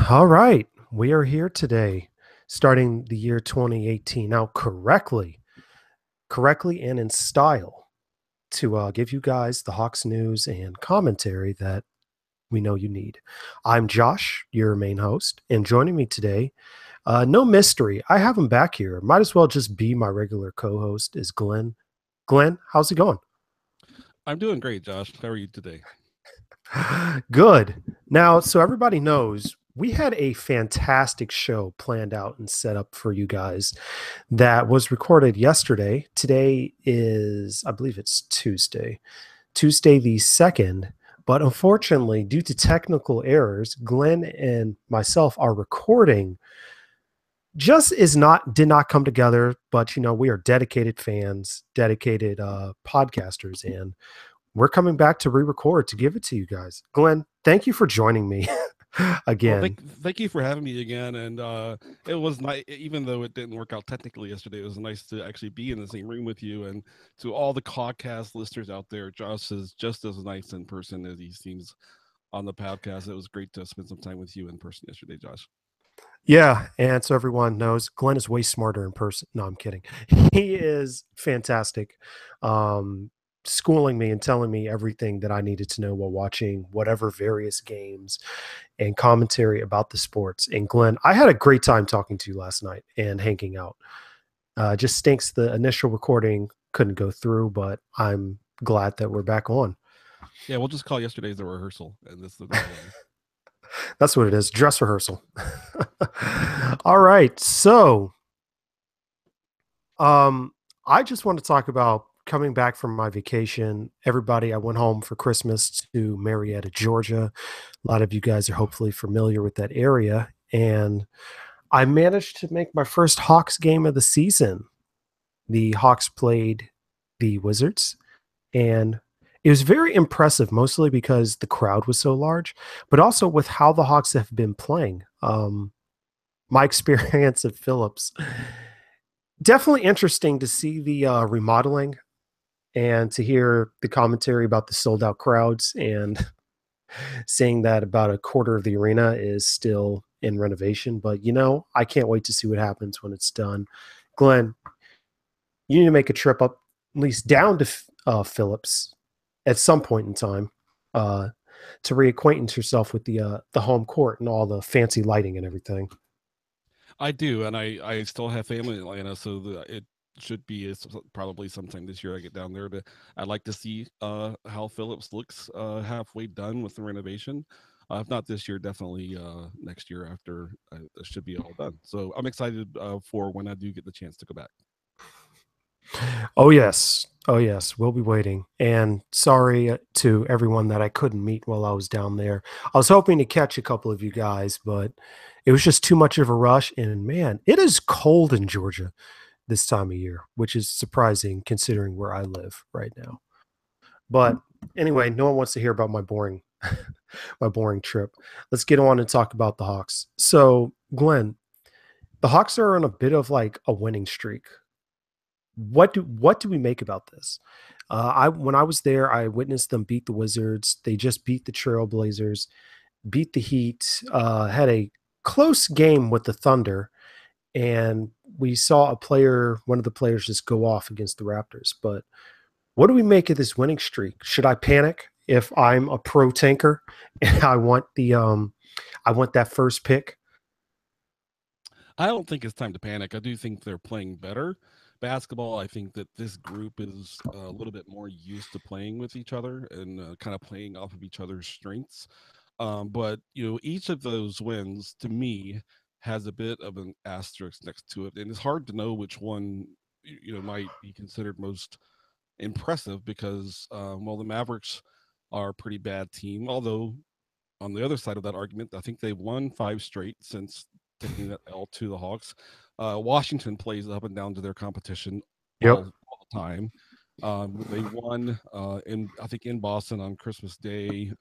All right, we are here today, starting the year 2018 now correctly and in style to give you guys the Hawks news and commentary that we know you need. I'm Josh, your main host, and joining me today, no mystery, I have him back here. Might as well just be my regular co-host is Glenn. Glenn, how's it going? I'm doing great, Josh. How are you today? Good. Now, so everybody knows we had a fantastic show planned out and set up for you guys that was recorded yesterday. Today is, I believe it's Tuesday the 2nd. But unfortunately, due to technical errors, Glenn and myself are recording just is not did not come together. But we are dedicated fans, dedicated podcasters, and we're coming back to re-record to give it to you guys. Glenn, thank you for joining me Well, again. thank you for having me again. And it was nice, even though it didn't work out technically yesterday. It was nice to actually be in the same room with you. And to all the CawCast listeners out there, Josh is just as nice in person as he seems on the podcast. It was great to spend some time with you in person yesterday, Josh. Yeah, and so everyone knows Glenn is way smarter in person. No, I'm kidding. He is fantastic. Um, Schooling me and telling me everything that I needed to know while watching whatever various games and commentary about the sports. And Glenn, I had a great time talking to you last night and hanging out. Just stinks the initial recording couldn't go through, but I'm glad that we're back on. Yeah, we'll just call yesterday's the rehearsal, and this is the real one. That's what it is. Dress rehearsal. All right. So, um, I just want to talk about coming back from my vacation. Everybody, I went home for Christmas to Marietta, Georgia. A lot of you guys are hopefully familiar with that area. And I managed to make my first Hawks game of the season. The Hawks played the Wizards, and it was very impressive, mostly because the crowd was so large, but also with how the Hawks have been playing. My experience at Phillips, definitely interesting to see the remodeling and to hear the commentary about the sold out crowds and saying that about a quarter of the arena is still in renovation. But I can't wait to see what happens when it's done. Glenn, you need to make a trip up, at least down to Phillips at some point in time, uh, to reacquaintance yourself with the home court and all the fancy lighting and everything. I do, and I still have family in Atlanta, so it should be probably sometime this year I get down there to. I'd like to see how Phillips looks halfway done with the renovation. If not this year, definitely next year after it should be all done. So I'm excited for when I do get the chance to go back. Oh yes. Oh yes, we'll be waiting. And sorry to everyone that I couldn't meet while I was down there. I was hoping to catch a couple of you guys, but it was just too much of a rush. And man, it is cold in Georgia this time of year, which is surprising considering where I live right now. But anyway, no one wants to hear about my boring my boring trip. Let's get on and talk about the Hawks. So, Glenn, the Hawks are on a bit of like a winning streak. What do we make about this? I When I was there, I witnessed them beat the Wizards. They just beat the Trailblazers, beat the Heat, had a close game with the Thunder, and we saw one of the players just go off against the Raptors. But what do we make of this winning streak? Should I panic if I'm a pro tanker and I want that first pick? I don't think it's time to panic. I do think they're playing better basketball. I think that this group is a little bit more used to playing with each other and kind of playing off of each other's strengths. But each of those wins to me has a bit of an asterisk next to it, and it's hard to know which one might be considered most impressive because well, the Mavericks are a pretty bad team. Although on the other side of that argument, I think they've won 5 straight since taking that L to the Hawks. Washington plays up and down to their competition Yep. all the time. They won in I think in Boston on Christmas Day,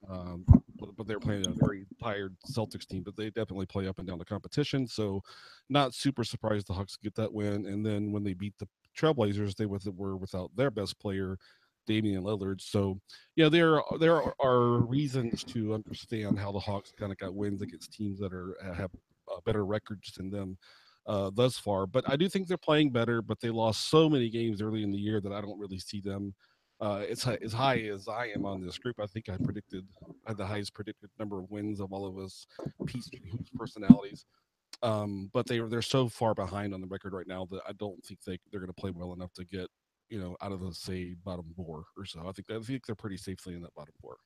but they're playing a very tired Celtics team. But they definitely play up and down the competition. So, not super surprised the Hawks get that win. And then when they beat the Trailblazers, they were without their best player Damian Lillard. So yeah, there are reasons to understand how the Hawks kind of got wins against teams that are have better records than them thus far. But I do think they're playing better. But they lost so many games early in the year that I don't really see them. It's as high as I am on this group. I think I had the highest predicted number of wins of all of us Peachtree Hoops personalities. But they're so far behind on the record right now that I don't think they're going to play well enough to get out of the say bottom four or so. I think they're pretty safely in that bottom four.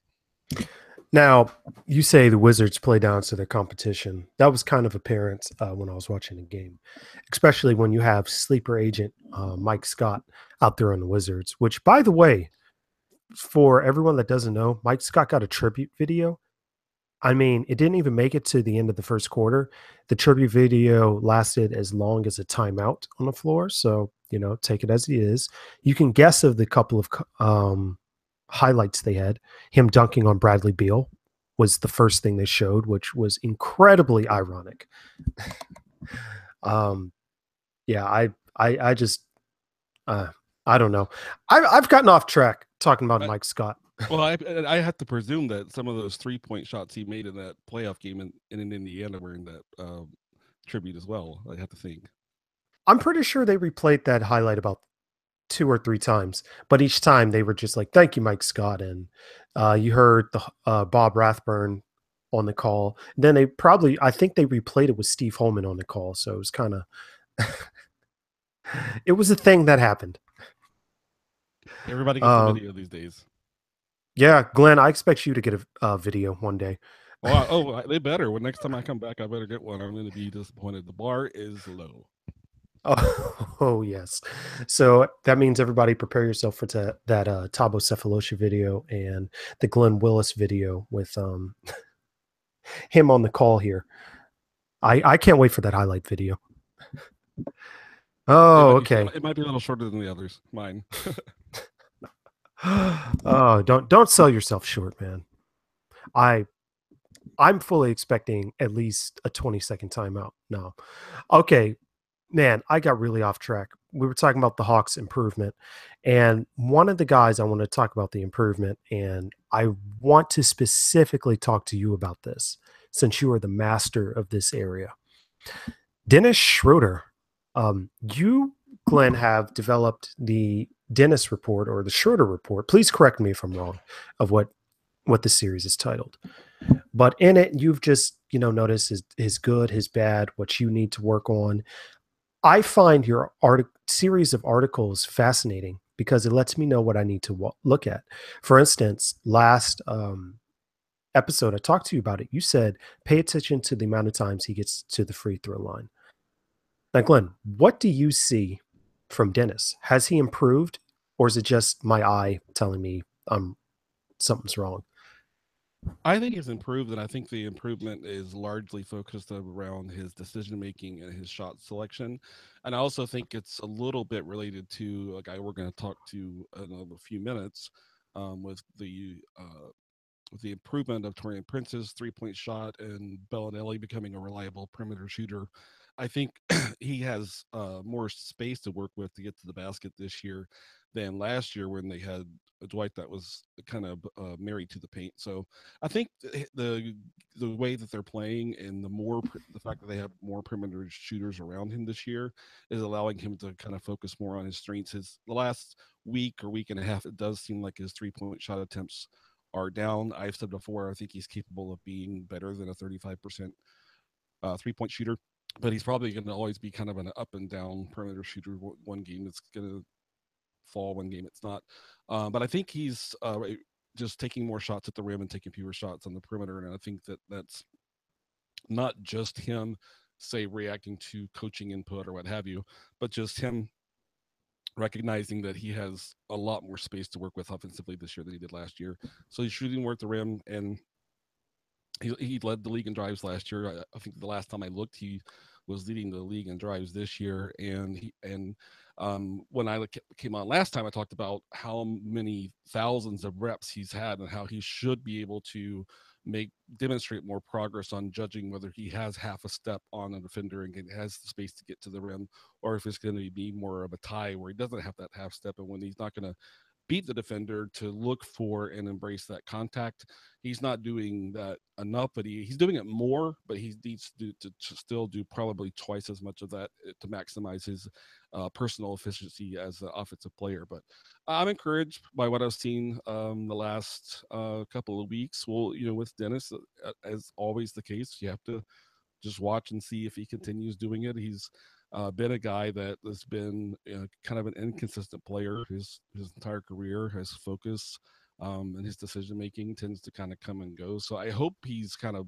Now, you say the Wizards play down to their competition. That was kind of apparent when I was watching the game, especially when you have sleeper agent Mike Scott out there on the Wizards. Which, by the way, for everyone that doesn't know, Mike Scott got a tribute video. I mean, it didn't even make it to the end of the first quarter. The tribute video lasted as long as a timeout on the floor. So, take it as it is. You can guess of the couple of highlights they had. Him dunking on Bradley Beal was the first thing they showed, which was incredibly ironic. um, yeah, I just, uh, I don't know. I've gotten off track talking about I, Mike Scott. well, I have to presume that some of those 3-point shots he made in that playoff game in Indiana were in that tribute as well. I have to think. I'm pretty sure they replayed that highlight about 2 or 3 times, but each time they were just like, "Thank you, Mike Scott," and you heard the Bob Rathburn on the call. Then I think they replayed it with Steve Holman on the call, so it was kind of, it was a thing that happened. Everybody gets a Um, video these days. yeah, Glenn, I expect you to get a video one day. They better. When next time I come back, I better get one. I'm going to be disappointed. The bar is low. Oh, yes. So that means everybody prepare yourself for that Tabo Cephalosha video and the Glenn Willis video with him on the call here. I can't wait for that highlight video. It Oh, might be okay. it might be a little shorter than the others. Mine. Oh, don't sell yourself short, man. I I'm fully expecting at least a 20-second timeout. No. Okay, man, I got really off track. We were talking about the Hawks improvement, and one of the guys I want to talk about the improvement, and I want to specifically talk to you about this since you are the master of this area. Dennis Schroeder. You, Glenn, have developed the Dennis report or the Schroeder report. Please correct me if I'm wrong of what the series is titled. But in it, you've just noticed his good, his bad, what you need to work on. I find your series of articles fascinating because it lets me know what I need to look at. For instance, last episode, I talked to you about it. You said pay attention to the amount of times he gets to the free throw line. Now, Glenn, what do you see from Dennis? Has he improved, or is it just my eye telling me something's wrong? I think he's improved, and I think the improvement is largely focused around his decision making and his shot selection. And I also think it's a little bit related to a guy we're going to talk to in a few minutes with the improvement of Torian Prince's 3-point shot and Bellinelli becoming a reliable perimeter shooter. I think he has more space to work with to get to the basket this year than last year when they had a Dwight that was kind of married to the paint. So I think the way that they're playing and the fact that they have more perimeter shooters around him this year is allowing him to kind of focus more on his strengths. The last week or week and a half, it does seem like his 3-point shot attempts are down. I've said before, I think he's capable of being better than a 35% 3-point shooter, but he's probably going to always be kind of an up and down perimeter shooter. One game it's going to fall, one game it's not. But I think he's just taking more shots at the rim and taking fewer shots on the perimeter, and I think that's not just him, say, reacting to coaching input or what have you, but just him recognizing that he has a lot more space to work with offensively this year than he did last year. So he's shooting more at the rim, and he led the league in drives last year. I think the last time I looked, he was leading the league in drives this year. When I came on last time, I talked about how many thousands of reps he's had and how he should be able to demonstrate more progress on judging whether he has half a step on a defender and has the space to get to the rim, or if it's going to be more of a tie where he doesn't have that half step and when he's not going to beat the defender to look for and embrace that contact. He's not doing that enough, but he's doing it more, but he needs to still do probably twice as much of that to maximize his personal efficiency as an offensive player. But I'm encouraged by what I've seen the last couple of weeks. Well, with Dennis, as always the case, you have to just watch and see if he continues doing it. He's been a guy that has been kind of an inconsistent player his entire career. His focus and his decision making tends to kind of come and go. So I hope he's kind of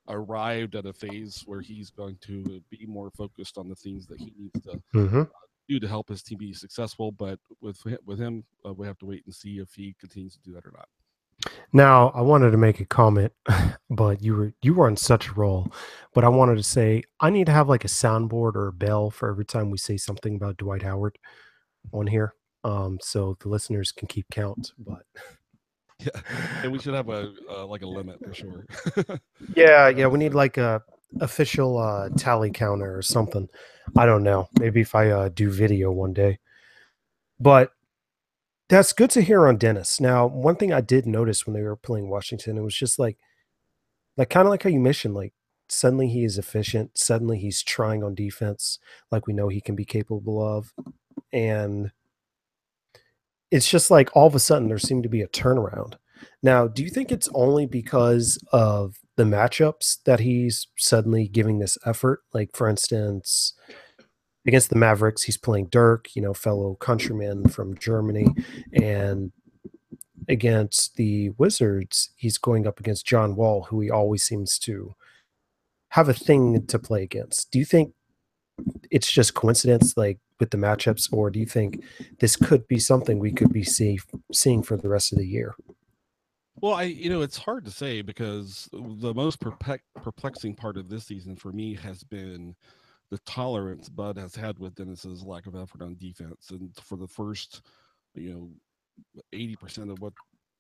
arrived at a phase where he's going to be more focused on the things that he needs to Hmm. do to help his team be successful. But with him, we have to wait and see if he continues to do that or not. Now, I wanted to make a comment, but you were on such a roll. But I wanted to say I need to have like a soundboard or a bell for every time we say something about Dwight Howard on here, so the listeners can keep count. But Yeah, and we should have a like a limit for sure. yeah, Around a we need certain. like a official tally counter or something. I don't know. Maybe if I do video one day. But that's good to hear on Dennis. Now, one thing I did notice when they were playing Washington, it was just like kind of like how you mentioned, like suddenly he is efficient. Suddenly he's trying on defense, like we know he can be capable of, and it's just like all of a sudden there seemed to be a turnaround. Now, do you think it's only because of the matchups that he's suddenly giving this effort? Like, for instance, against the Mavericks, he's playing Dirk, fellow countryman from Germany, and against the Wizards, he's going up against John Wall, who he always seems to have a thing to play against. Do you think it's just coincidence, like with the matchups, or do you think this could be something we could be seeing for the rest of the year? Well, it's hard to say because the most perplexing part of this season for me has been the tolerance Bud has had with Dennis's lack of effort on defense. And for the first, you know, 80% of what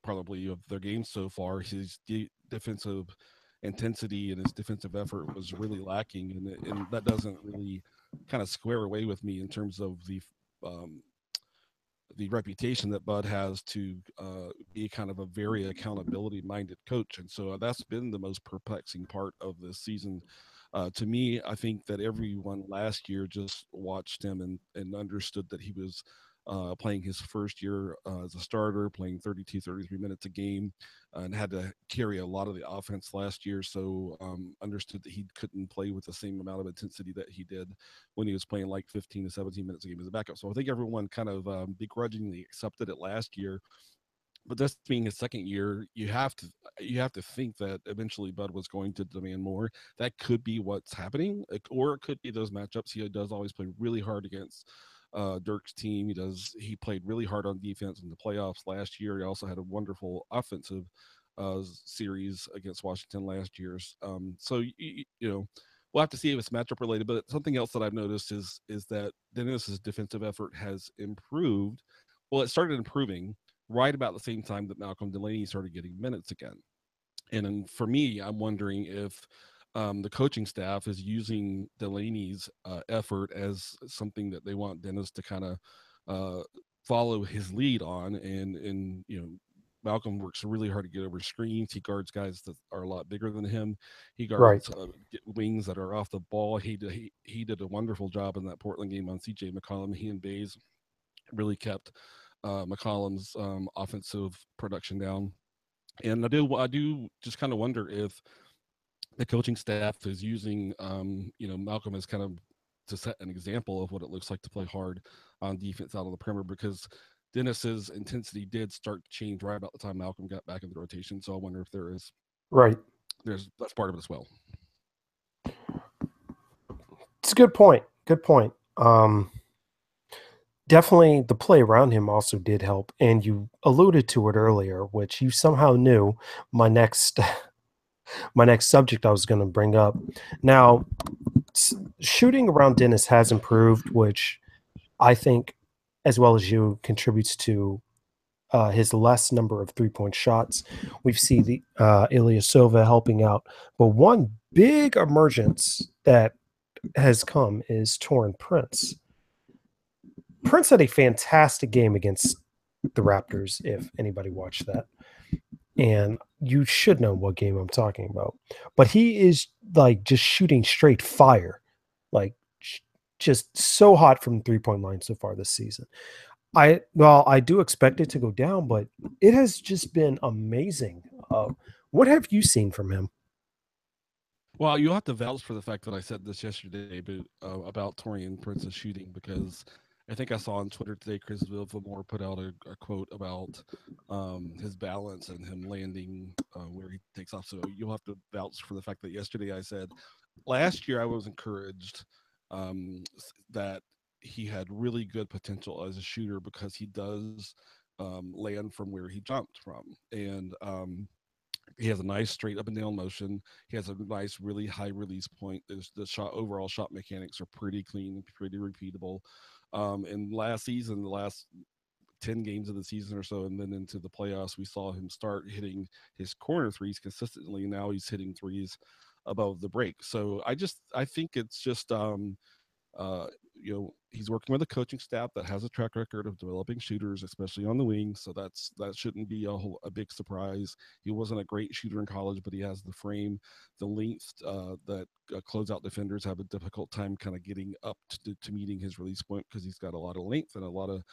probably of their games so far, his defensive intensity and his defensive effort was really lacking. And that doesn't really kind of square away with me in terms of um, the reputation that Bud has to be kind of a very accountability minded coach. And so that's been the most perplexing part of this season. To me, I think that everyone last year just watched him and understood that he was playing his first year as a starter, playing 32, 33 minutes a game, and had to carry a lot of the offense last year. So understood that he couldn't play with the same amount of intensity that he did when he was playing like 15 to 17 minutes a game as a backup. So I think everyone kind of begrudgingly accepted it last year. But this being his second year, you have to think that eventually Bud was going to demand more. That could be what's happening, or it could be those matchups. He does always play really hard against Dirk's team. He played really hard on defense in the playoffs last year. He also had a wonderful offensive series against Washington last year. So we'll have to see if it's matchup related. But something else that I've noticed is that Dennis's defensive effort has improved. Well, it started improving right about the same time that Malcolm Delaney started getting minutes again. And then for me, I'm wondering if the coaching staff is using Delaney's effort as something that they want Dennis to kind of uh, follow his lead on. And Malcolm works really hard to get over screens. He guards guys that are a lot bigger than him. He Right. guards wings that are off the ball. He did a wonderful job in that Portland game on CJ McCollum. He and Bays really kept McCollum's offensive production down. And I do just kind of wonder if the coaching staff is using Malcolm as kind of to set an example of what it looks like to play hard on defense out of the perimeter, because Dennis's intensity did start to change right about the time Malcolm got back in the rotation. So I wonder if Right. there's that's part of it as well. It's a good point. Good point. Definitely the play around him also did help. And you alluded to it earlier, which you somehow knew my next my next subject I was going to bring up. Now, shooting around Dennis has improved, which I think, as well as you, contributes to his less number of 3-point shots. We've seen the Ilyasova helping out, but one big emergence that has come is Torrin Prince. Prince had a fantastic game against the Raptors, if anybody watched that. And you should know what game I'm talking about. But he is like just shooting straight fire, like just so hot from 3 point line so far this season. I do expect it to go down, but it has just been amazing. What have you seen from him? Well, you have to vouch for the fact that I said this yesterday, but about Torian Prince's shooting, because I think I saw on Twitter today Chris Villamore put out a quote about his balance and him landing where he takes off. So you'll have to vouch for the fact that yesterday I said last year I was encouraged that he had really good potential as a shooter because he does land from where he jumped from, and he has a nice straight up and down motion. He has a nice, really high release point. The shot overall shot mechanics are pretty clean, pretty repeatable. And last season, the last 10 games of the season or so, and then into the playoffs, we saw him start hitting his corner threes consistently. Now he's hitting threes above the break. So I think it's just uh, he's working with a coaching staff that has a track record of developing shooters, especially on the wing. So that shouldn't be a big surprise. He wasn't a great shooter in college, but he has the frame, the length that closeout defenders have a difficult time kind of getting up to meeting his release point because he's got a lot of length and a lot of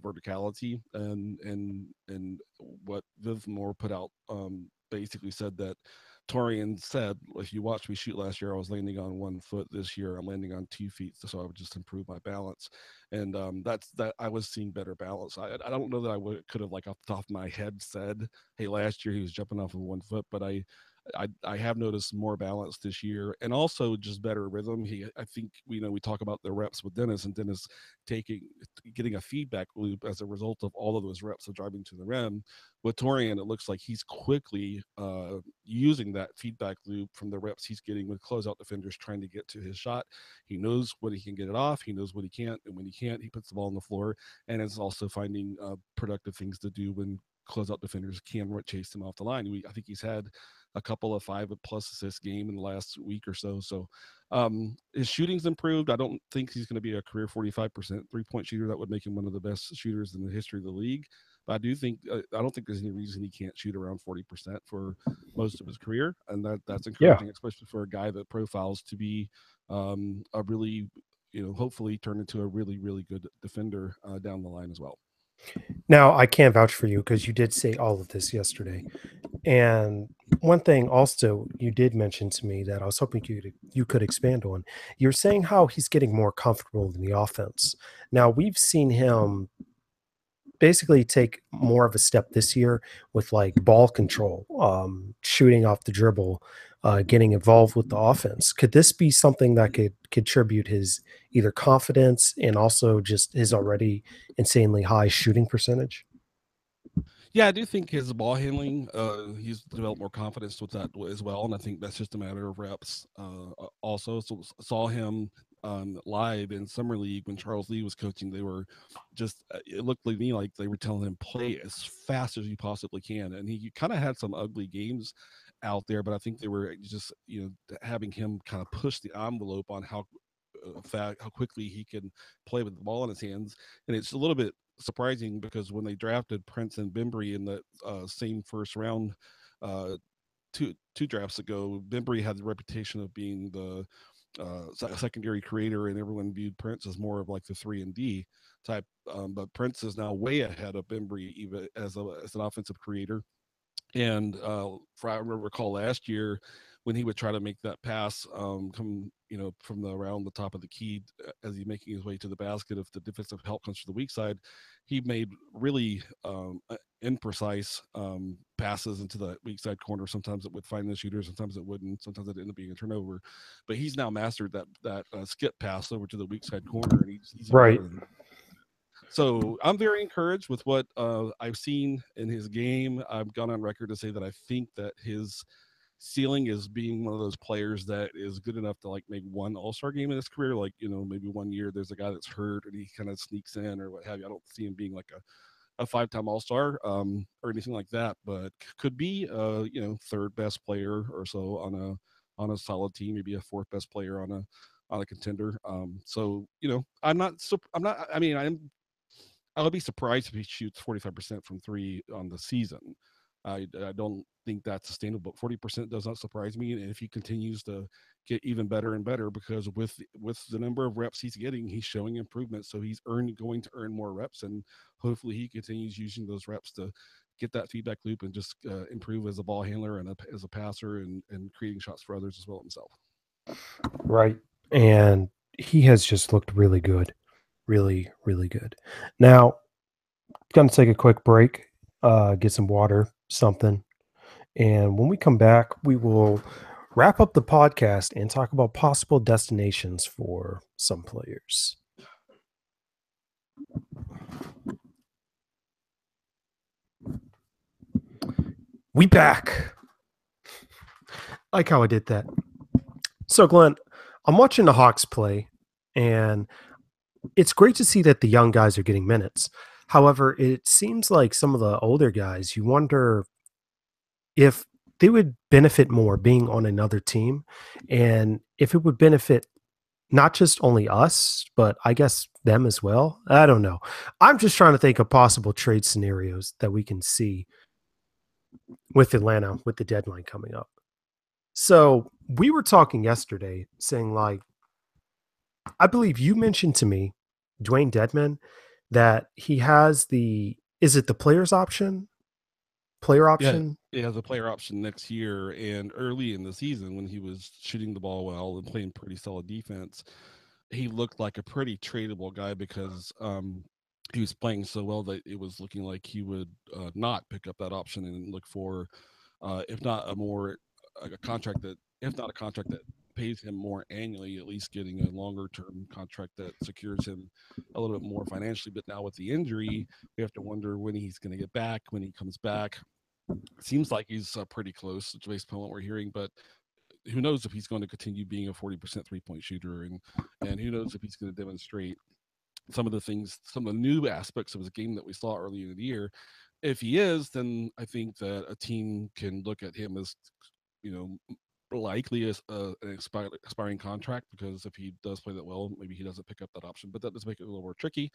verticality. And what Viv Moore put out basically said that Torian said, if you watched me shoot last year, I was landing on 1 foot. This year, I'm landing on 2 feet, so I would just improve my balance. And that's that. I was seeing better balance. I don't know that could have like off the top of my head said, hey, last year he was jumping off of 1 foot, but I have noticed more balance this year, and also just better rhythm. I think we talk about the reps with Dennis, and Dennis taking getting a feedback loop as a result of all of those reps of driving to the rim. With Torian, it looks like he's quickly using that feedback loop from the reps he's getting with closeout defenders trying to get to his shot. He knows when he can get it off. He knows what he can't, and when he can't, he puts the ball on the floor. And is also finding productive things to do when closeout defenders can chase him off the line. I think he's had a couple of 5+ assist game in the last week or so. So his shooting's improved. I don't think he's going to be a career 45% 3 point shooter. That would make him one of the best shooters in the history of the league. But I don't think there's any reason he can't shoot around 40% for most of his career, and that's Yeah. encouraging, especially for a guy that profiles to be a really, hopefully turn into a really, really good defender down the line as well. Now, I can't vouch for you because you did say all of this yesterday. And one thing also you did mention to me that I was hoping you could expand on. You're saying how he's getting more comfortable in the offense. Now, we've seen him basically take more of a step this year with like ball control, shooting off the dribble, getting involved with the offense. Could this be something that could contribute his either confidence and also just his already insanely high shooting percentage? Yeah, I do think his ball handling, he's developed more confidence with that as well, and I think that's just a matter of reps. Also, saw him live in summer league when Charles Lee was coaching. They were just it looked to me like they were telling him play as fast as you possibly can, and he kind of had some ugly games out there, but I think they were just having him kind of push the envelope on how quickly he can play with the ball in his hands, and it's a little bit surprising because when they drafted Prince and Bembry in the same first round two drafts ago, Bembry had the reputation of being the secondary creator, and everyone viewed Prince as more of like the 3 and D type. But Prince is now way ahead of Bembry even as an offensive creator. And I recall last year when he would try to make that pass come from around the top of the key as he's making his way to the basket. If the defensive help comes to the weak side, he made really imprecise passes into the weak side corner. Sometimes it would find the shooter, sometimes it wouldn't. Sometimes it ended up being a turnover. But he's now mastered that skip pass over to the weak side corner, and he's even Right. better than. So I'm very encouraged with what I've seen in his game. I've gone on record to say that I think that his ceiling is being one of those players that is good enough to like make one all-star game in his career. Like, maybe one year there's a guy that's hurt and he kind of sneaks in or what have you. I don't see him being like a five-time all-star or anything like that, but could be third best player or so on a solid team, maybe a fourth best player on a contender. So I'm not. I mean, I would be surprised if he shoots 45% from three on the season. I don't think that's sustainable. 40% does not surprise me, and if he continues to get even better and better, because with the number of reps he's getting, he's showing improvement. So he's going to earn more reps, and hopefully he continues using those reps to get that feedback loop and just improve as a ball handler and as a passer and creating shots for others as well himself. Right. And he has just looked really good. Really, really good. Now, gonna take a quick break, get some water, something. And when we come back, we will wrap up the podcast and talk about possible destinations for some players. We back. Like how I did that. So, Glenn, I'm watching the Hawks play, and it's great to see that the young guys are getting minutes. However, it seems like some of the older guys, you wonder if they would benefit more being on another team and if it would benefit not just only us, but I guess them as well. I don't know. I'm just trying to think of possible trade scenarios that we can see with Atlanta with the deadline coming up. So we were talking yesterday saying, like, I believe you mentioned to me, Dwayne Dedman, that he has is it the players option? Player Yeah, option? he has a player option next year. And early in the season, when he was shooting the ball well and playing pretty solid defense, he looked like a pretty tradable guy because he was playing so well that it was looking like he would not pick up that option and look for, if not a more a contract that, if not a contract that pays him more annually, at least getting a longer term contract that secures him a little bit more financially. But now with the injury, we have to wonder when he's going to get back, when he comes back. It seems like he's pretty close based upon what we're hearing, but who knows if he's going to continue being a 40% 3 point shooter, and who knows if he's going to demonstrate some of the things, some of the new aspects of his game that we saw early in the year. If he is, then I think that a team can look at him as, you know, likely as an expiring contract, because if he does play that well, maybe he doesn't pick up that option. But that does make it a little more tricky.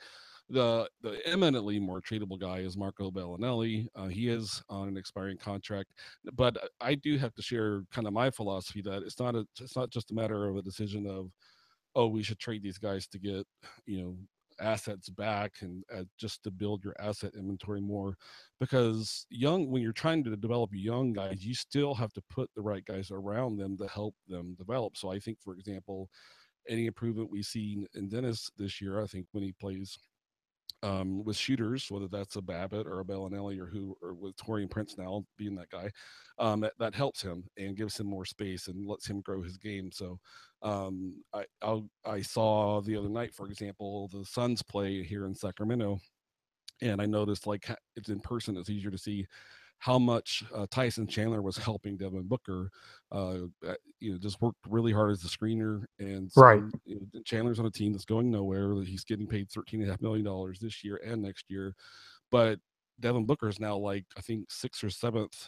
The eminently more tradable guy is Marco Bellinelli. He is on an expiring contract, but I do have to share kind of my philosophy that it's not just a matter of a decision of, oh, we should trade these guys to get, you know, assets back and just to build your asset inventory more, because when you're trying to develop young guys, you still have to put the right guys around them to help them develop. So I think, for example, any improvement we've seen in Dennis this year, I think when he plays with shooters, whether that's a Babbitt or a Bellinelli or with Torian Prince now being that guy, that helps him and gives him more space and lets him grow his game. So I saw the other night, for example, the Suns play here in Sacramento, and I noticed, like, it's in person, it's easier to see how much Tyson Chandler was helping Devin Booker. Just worked really hard as a screener, and Right. Chandler's on a team that's going nowhere. He's getting paid $13.5 million this year and next year, but Devin Booker is now, like, I think sixth or seventh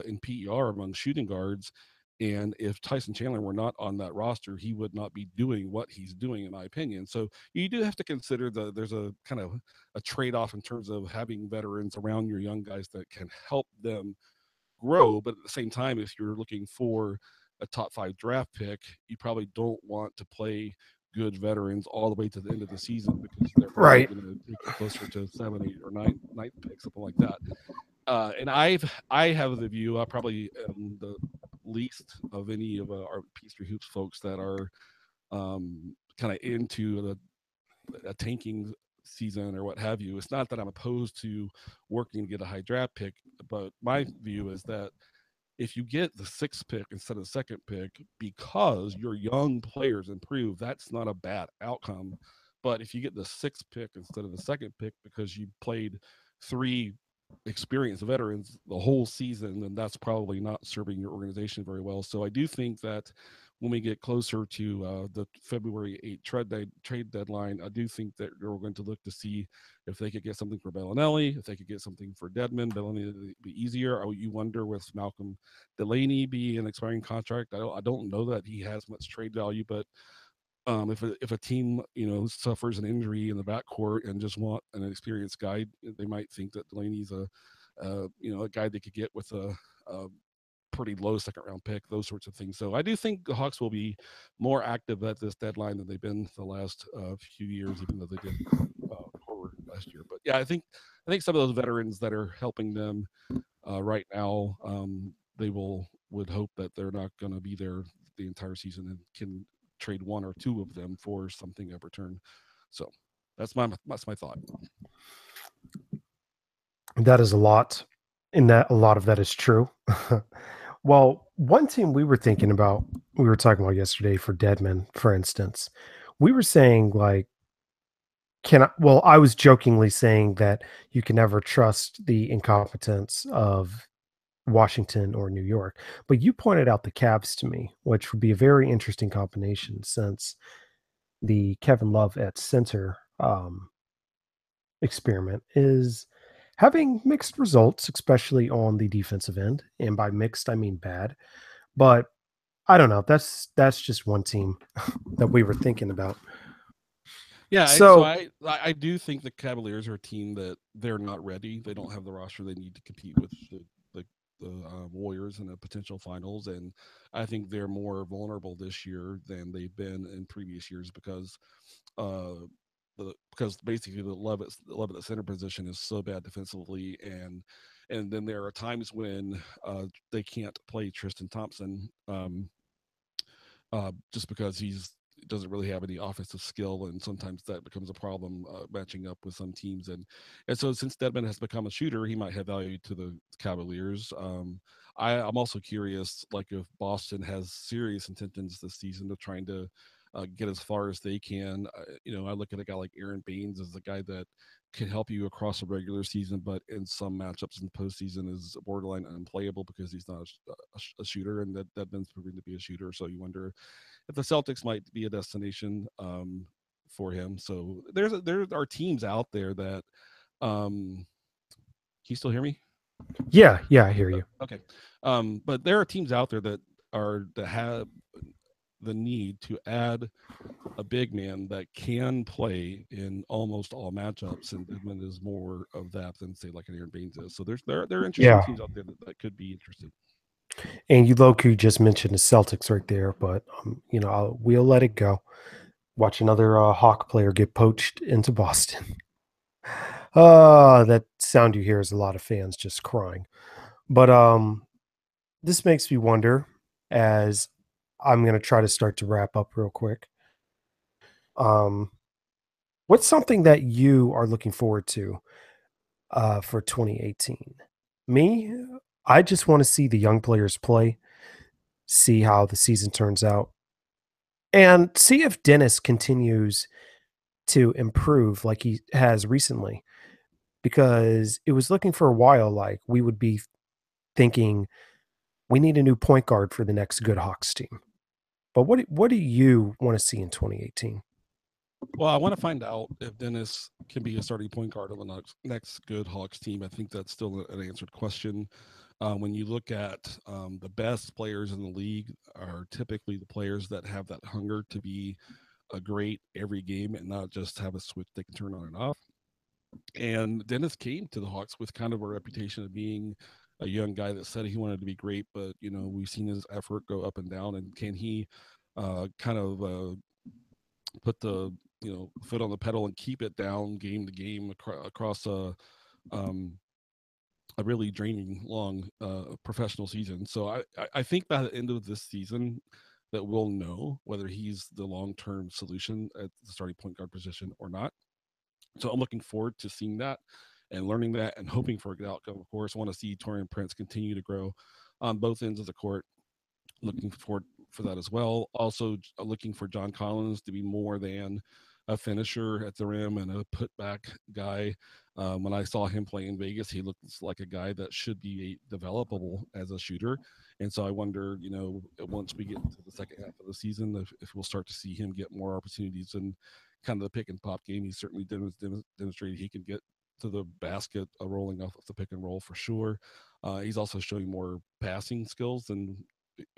in PER among shooting guards. And if Tyson Chandler were not on that roster, he would not be doing what he's doing, in my opinion. So you do have to consider that there's a kind of a trade off in terms of having veterans around your young guys that can help them grow. But at the same time, if you're looking for a top 5 draft pick, you probably don't want to play good veterans all the way to the end of the season, because they're probably Right. going to take you closer to 7, 8, or 9, ninth pick, something like that. And I have the view, I probably am the least of any of our P3 Hoops folks that are kind of into a tanking season or what have you. It's not that I'm opposed to working to get a high draft pick, but my view is that if you get the sixth pick instead of the second pick because your young players improve, that's not a bad outcome. But if you get the sixth pick instead of the second pick because you played three experienced veterans the whole season, then that's probably not serving your organization very well. So I do think that when we get closer to the February 8th trade deadline, I do think that we're going to look to see if they could get something for Bellinelli, if they could get something for Dedman. Bellinelli would be easier. You wonder with Malcolm Delaney be an expiring contract. I don't know that he has much trade value, but If a team suffers an injury in the backcourt and just want an experienced guy, they might think that Delaney's a guy they could get with a pretty low second round pick, those sorts of things. So I do think the Hawks will be more active at this deadline than they've been the last few years, even though they did forward last year. But yeah, I think some of those veterans that are helping them right now, they would hope that they're not going to be there the entire season and can trade one or two of them for something of return. So that's my thought. That is a lot, and that a lot of that is true. Well, one team we were thinking about, we were talking about yesterday for Deadman, for instance, we were saying like, I was jokingly saying that you can never trust the incompetence of Washington or New York, but you pointed out the Cavs to me, which would be a very interesting combination since the Kevin Love at center experiment is having mixed results, especially on the defensive end. And by mixed, I mean bad. But I don't know. That's just one team that we were thinking about. Yeah, so So I do think the Cavaliers are a team that they're not ready. They don't have the roster they need to compete with the Warriors in a potential finals, and I think they're more vulnerable this year than they've been in previous years uh, because basically the love at the center position is so bad defensively, and then there are times when they can't play Tristan Thompson. Just because he's doesn't really have any offensive skill, and sometimes that becomes a problem matching up with some teams. And so since Dedman has become a shooter, he might have value to the Cavaliers. I'm also curious, like if Boston has serious intentions this season of trying to get as far as they can. I look at a guy like Aaron Baines as a guy that can help you across a regular season, but in some matchups in the postseason is borderline unplayable because he's not a shooter, and that Ben's proving to be a shooter. So you wonder if the Celtics might be a destination for him. So there are teams out there that can you still hear me? yeah, yeah, I hear you. Okay, but there are teams out there that have the need to add a big man that can play in almost all matchups, and Edmund is more of that than say like an Aaron Baines is. So there are interesting Yeah, teams out there that could be interested. and you Loku just mentioned the Celtics right there, but we'll let it go. Watch another Hawk player get poached into Boston. That sound you hear is a lot of fans just crying. But this makes me wonder as I'm going to try to start to wrap up real quick. Um, what's something that you are looking forward to for 2018? Me, I just want to see the young players play, see how the season turns out, and see if Dennis continues to improve like he has recently. Because it was looking for a while like we would be thinking we need a new point guard for the next good Hawks team. But what do you want to see in 2018? Well, I want to find out if Dennis can be a starting point guard on the next good Hawks team. I think that's still an answered question. When you look at the best players in the league, are typically the players that have that hunger to be a great every game and not just have a switch they can turn on and off. And Dennis came to the Hawks with kind of a reputation of being a young guy that said he wanted to be great, but we've seen his effort go up and down. And can he kind of put the foot on the pedal and keep it down game to game across um, a really draining long professional season? So I think by the end of this season that we'll know whether he's the long term solution at the starting point guard position or not. So I'm looking forward to seeing that and learning that and hoping for a good outcome. Of course, I want to see Torian Prince continue to grow on both ends of the court. Looking forward for that as well. Also, looking for John Collins to be more than a finisher at the rim and a putback guy. When I saw him play in Vegas, he looks like a guy that should be developable as a shooter. And so I wonder, once we get into the second half of the season, if we'll start to see him get more opportunities in kind of the pick and pop game. He certainly demonstrated he can get to the basket rolling off of the pick and roll for sure. He's also showing more passing skills than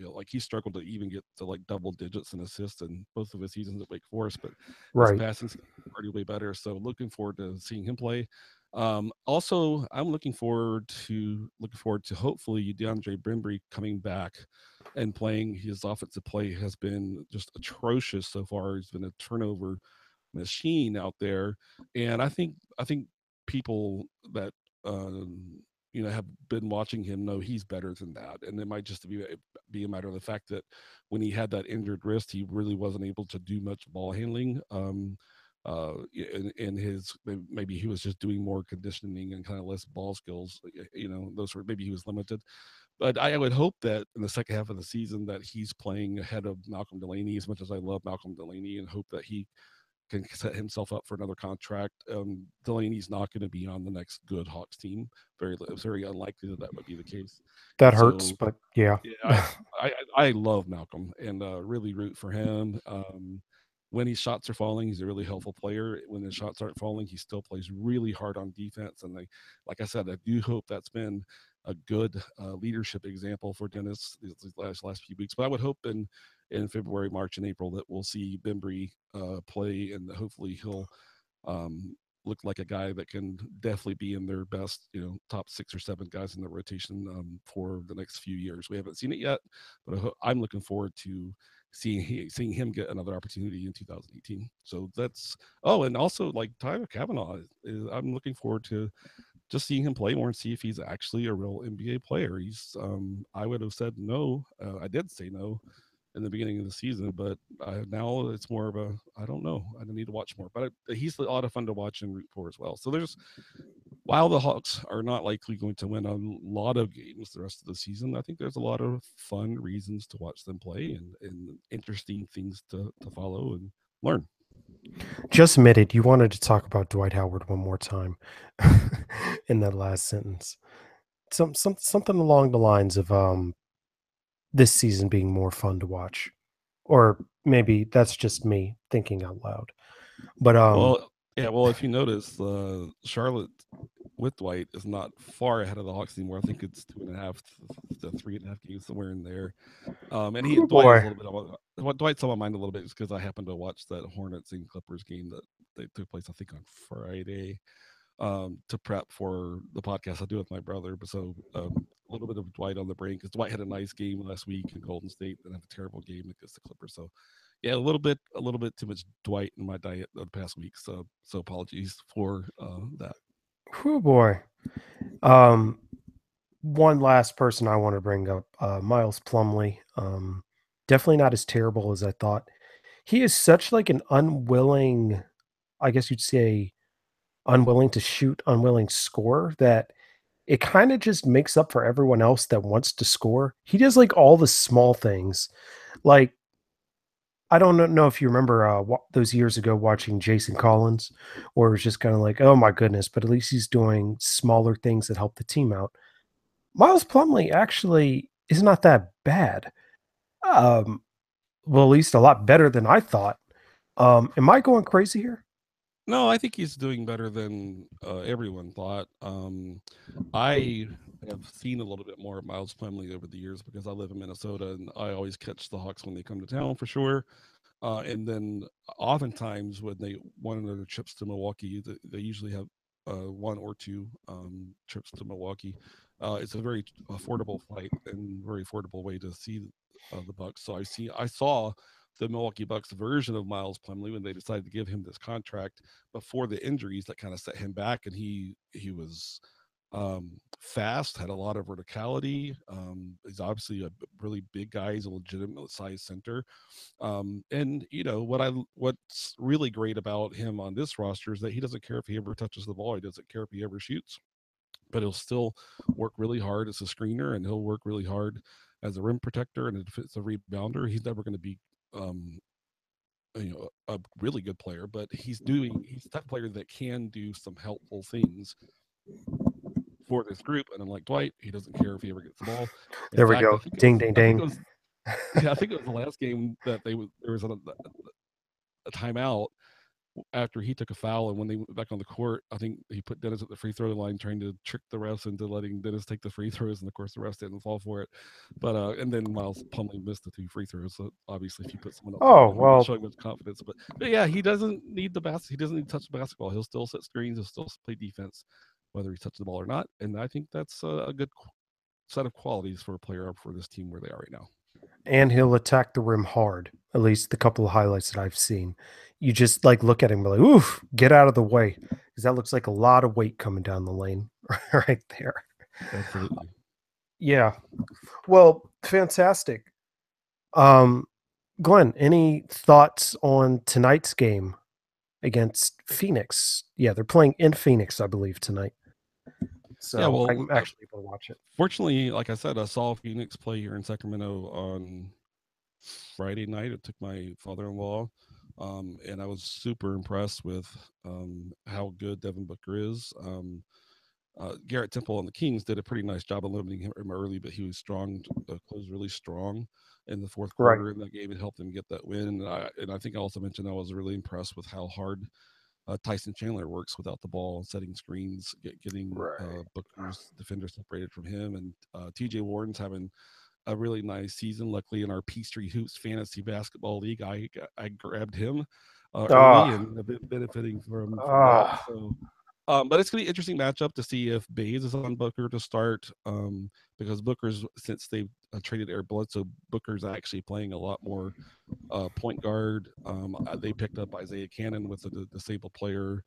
like he struggled to even get to like double digits in assists in both of his seasons at Wake Forest, but his Right. passing scheme is already way better. So looking forward to seeing him play. Also, I'm looking forward to hopefully DeAndre Bembry coming back and playing. His offensive play has been just atrocious so far. He's been a turnover machine out there, and I think people that have been watching him know he's better than that, and it might just be a matter of the fact that when he had that injured wrist, he really wasn't able to do much ball handling. In his maybe he was just doing more conditioning and kind of less ball skills. Those were maybe he was limited. But I would hope that in the second half of the season that he's playing ahead of Malcolm Delaney. As much as I love Malcolm Delaney, and hope that he can set himself up for another contract. Delaney's not going to be on the next good Hawks team. It's very unlikely that that would be the case. That And hurts, so, but yeah. yeah, I love Malcolm and really root for him. When his shots are falling, he's a really helpful player. When his shots aren't falling, he still plays really hard on defense. And like I said, I do hope that's been a good leadership example for Dennis these last few weeks. But I would hope in February, March, and April that we'll see Bembry play, and hopefully he'll um, look like a guy that can definitely be in their best, top 6 or 7 guys in the rotation for the next few years. We haven't seen it yet, but I'm looking forward to seeing him get another opportunity in 2018. So that's and also like Tyler Kavanaugh, I'm looking forward to just seeing him play more and see if he's actually a real NBA player. He's I would have said no. I did say no in the beginning of the season, but now it's more of a I don't know. I need to watch more. But he's a lot of fun to watch and root for as well. So while the Hawks are not likely going to win a lot of games the rest of the season, I think there's a lot of fun reasons to watch them play and interesting things to follow and learn. Just admitted you wanted to talk about Dwight Howard one more time in that last sentence. Something along the lines of this season being more fun to watch. Or maybe that's just me thinking out loud. But Well, yeah. Well, if you notice, Charlotte with Dwight is not far ahead of the Hawks anymore. I think it's 2.5 to 3.5 games somewhere in there. And oh Dwight is boy. a little bit what Dwight's on my mind a little bit just because I happened to watch that Hornets and Clippers game that they took place I think on Friday to prep for the podcast I do with my brother. But so a little bit of Dwight on the brain because Dwight had a nice game last week in Golden State, and had a terrible game against the Clippers. So yeah, a little bit too much Dwight in my diet the past week. So apologies for that. Oh boy. Um one last person I want to bring up, Miles Plumley. Definitely not as terrible as I thought. He is such like an unwilling, I guess you'd say, unwilling to shoot, unwilling score that it kind of just makes up for everyone else that wants to score. He does like all the small things. Like I don't know if you remember those years ago watching Jason Collins, where it was just kind of like, oh my goodness, but at least he's doing smaller things that help the team out. Miles Plumley actually is not that bad. Um, well, at least a lot better than I thought. Am I going crazy here? No, I think he's doing better than everyone thought. I have seen a little bit more of Miles Plumlee over the years because I live in Minnesota and I always catch the Hawks when they come to town for sure. And then oftentimes when they one of their trips to Milwaukee, they usually have 1 or 2 trips to Milwaukee. It's a very affordable flight and very affordable way to see the Bucks. So I saw the Milwaukee Bucks version of Miles Plumlee when they decided to give him this contract before the injuries that kind of set him back, and he was fast, had a lot of verticality. He's obviously a really big guy. He's a legitimate size center. And what's really great about him on this roster is that he doesn't care if he ever touches the ball. He doesn't care if he ever shoots, but he'll still work really hard as a screener, and he'll work really hard as a rim protector. And if it's a rebounder, he's never going to be um, a really good player, but he's the type of player that can do some helpful things for this group. And unlike Dwight, he doesn't care if he ever gets the ball. In There we fact, go. Ding, ding, ding. I think it was the last game that there was a timeout, after he took a foul and when they went back on the court, I think he put Dennis at the free throw line trying to trick the refs into letting Dennis take the free throws, and of course the refs didn't fall for it. But and then Miles Plumlee missed the 2 free throws. So obviously, if you put someone else on Oh, him, you're not well, showing much confidence. But yeah, he doesn't need the basket. He doesn't need to touch the basketball. He'll still set screens. He'll still play defense, whether he touches the ball or not. And I think that's a good set of qualities for a player for this team where they are right now. and he'll attack the rim hard. At least the couple of highlights that I've seen. You just like look at him and be like, oof, get out of the way. Because that looks like a lot of weight coming down the lane right there. Absolutely. Yeah. Well, fantastic. Um, Glenn, any thoughts on tonight's game against Phoenix? Yeah, they're playing in Phoenix, I believe, tonight. Yeah. So Well, I'm actually able to watch it. fortunately, like I said, I saw Phoenix play here in Sacramento on Friday night. I took my father-in-law, and I was super impressed with how good Devin Booker is. Garrett Temple and the Kings did a pretty nice job of limiting him early, but he was strong, closed really strong in the fourth Right. quarter in that game. It helped them get that win. And I think I also mentioned I was really impressed with how hard Tyson Chandler works without the ball, setting screens, getting Right. Booker's defender separated from him. And TJ Warren's having a really nice season. Luckily, in our Peachtree Hoops Fantasy Basketball League, I grabbed him early Ah, and have been benefiting from that. ah, So, but it's gonna be an interesting matchup to see if Bays is on Booker to start, because Booker's since they've traded Eric Bledsoe, Booker's actually playing a lot more point guard. They picked up Isaiah Cannon with a disabled player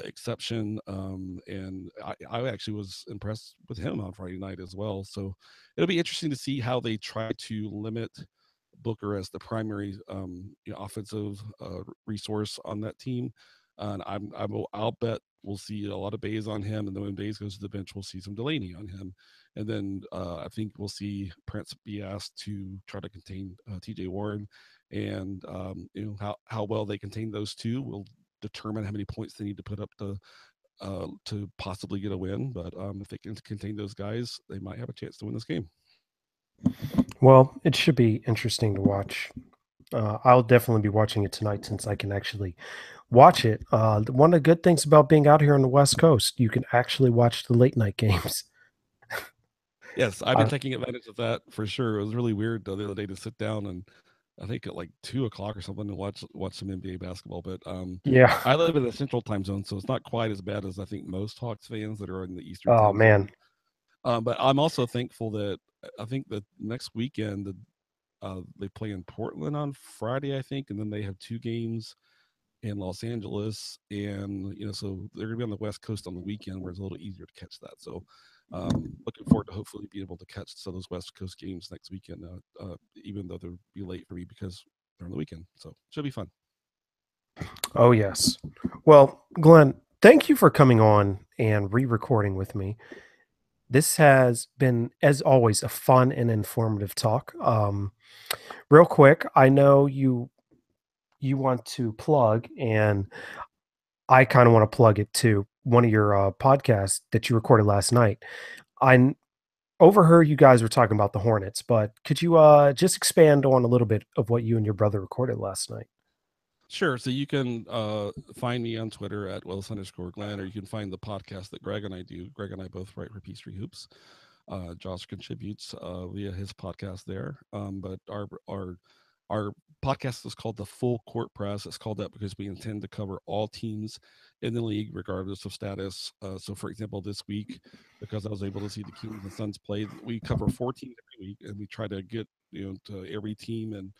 exception. And I actually was impressed with him on Friday night as well. So it'll be interesting to see how they try to limit Booker as the primary offensive resource on that team. And I'll bet we'll see a lot of Bays on him, and then when Bays goes to the bench, we'll see some Delaney on him, and then I think we'll see Prince be asked to try to contain T.J. Warren, and how well they contain those two will determine how many points they need to put up to possibly get a win. But if they can contain those guys, they might have a chance to win this game. well, it should be interesting to watch. I'll definitely be watching it tonight since I can actually watch it. One of the good things about being out here on the West Coast, you can actually watch the late night games. Yes, I've been Uh, taking advantage of that for sure. It was really weird the other day to sit down and I think at like 2 o'clock or something to watch some NBA basketball. But yeah. I live in the central time zone, so it's not quite as bad as I think most Hawks fans that are in the Eastern Oh time man. zone. But I'm also thankful that I think that next weekend they play in Portland on Friday, I think, and then they have 2 games in Los Angeles, and so they're gonna be on the West Coast on the weekend, where it's a little easier to catch that. So, looking forward to hopefully being able to catch some of those West Coast games next weekend, even though they'll be late for me because they're on the weekend. So, should be fun. Oh yes. Well, Glenn, thank you for coming on and re-recording with me. This has been, as always, a fun and informative talk. Real quick, I know you want to plug, and I kind of want to plug it too. One of your podcasts that you recorded last night. I overheard you guys were talking about the Hornets, but could you just expand on a little bit of what you and your brother recorded last night? Sure. So you can find me on Twitter at Willis_Glenn, or you can find the podcast that Greg and I do. Greg and I both write for Peachtree Hoops. Josh contributes via his podcast there. But our podcast is called the Full Court Press. It's called that because we intend to cover all teams in the league, regardless of status. So, for example, this week, because I was able to see the Kings and Suns play, we cover 4 teams every week, and we try to get to every team and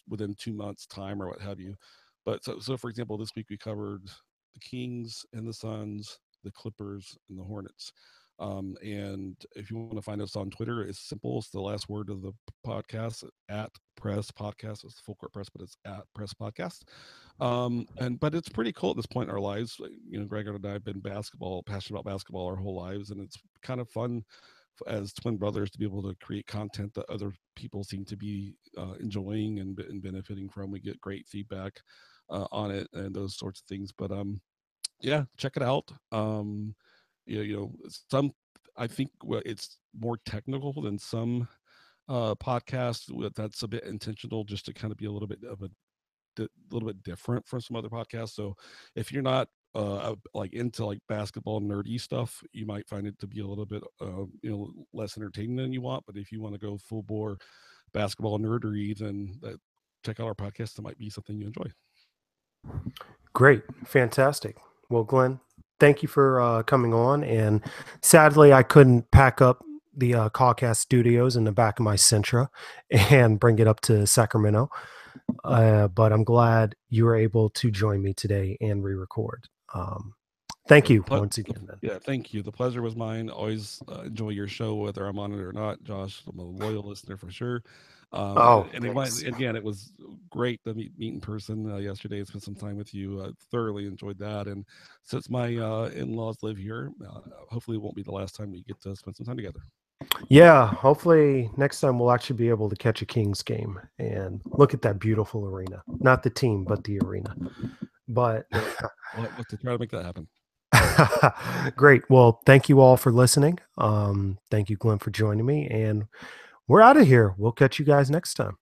within 2 months time or what have you. But so for example, this week we covered the Kings and the Suns, the Clippers, and the Hornets. And if you want to find us on Twitter, it's simple. It's the last word of the podcast at Press Podcast. It's the Full Court Press, but it's at Press Podcast. But it's pretty cool at this point in our lives. Greg and I have been passionate about basketball our whole lives, and it's kind of fun as twin brothers to be able to create content that other people seem to be enjoying and benefiting from. We get great feedback on it and those sorts of things. But yeah, check it out. Some I think it's more technical than some podcasts. That's a bit intentional, just to kind of be a little bit of a little bit different from some other podcasts. So if you're not like into like basketball nerdy stuff, you might find it to be a little bit less entertaining than you want. But if you want to go full bore basketball nerdery, then check out our podcast. It might be something you enjoy. Great. Fantastic. Well, Glenn, thank you for coming on. And sadly, I couldn't pack up the CawCast studios in the back of my Sentra and bring it up to Sacramento. But I'm glad you were able to join me today and re-record. Thank you once again, man. Yeah, thank you. The pleasure was mine. Always enjoy your show, whether I'm on it or not, Josh. I'm a loyal listener for sure. Oh, again, it was great to meet in person yesterday and spend some time with you. I thoroughly enjoyed that. And since my in-laws live here, hopefully it won't be the last time we get to spend some time together. Yeah, hopefully next time we'll actually be able to catch a Kings game and look at that beautiful arena. Not the team, but the arena. But we'll have to try to make that happen. Great. Well, thank you all for listening. Thank you, Glenn, for joining me. And we're out of here. We'll catch you guys next time.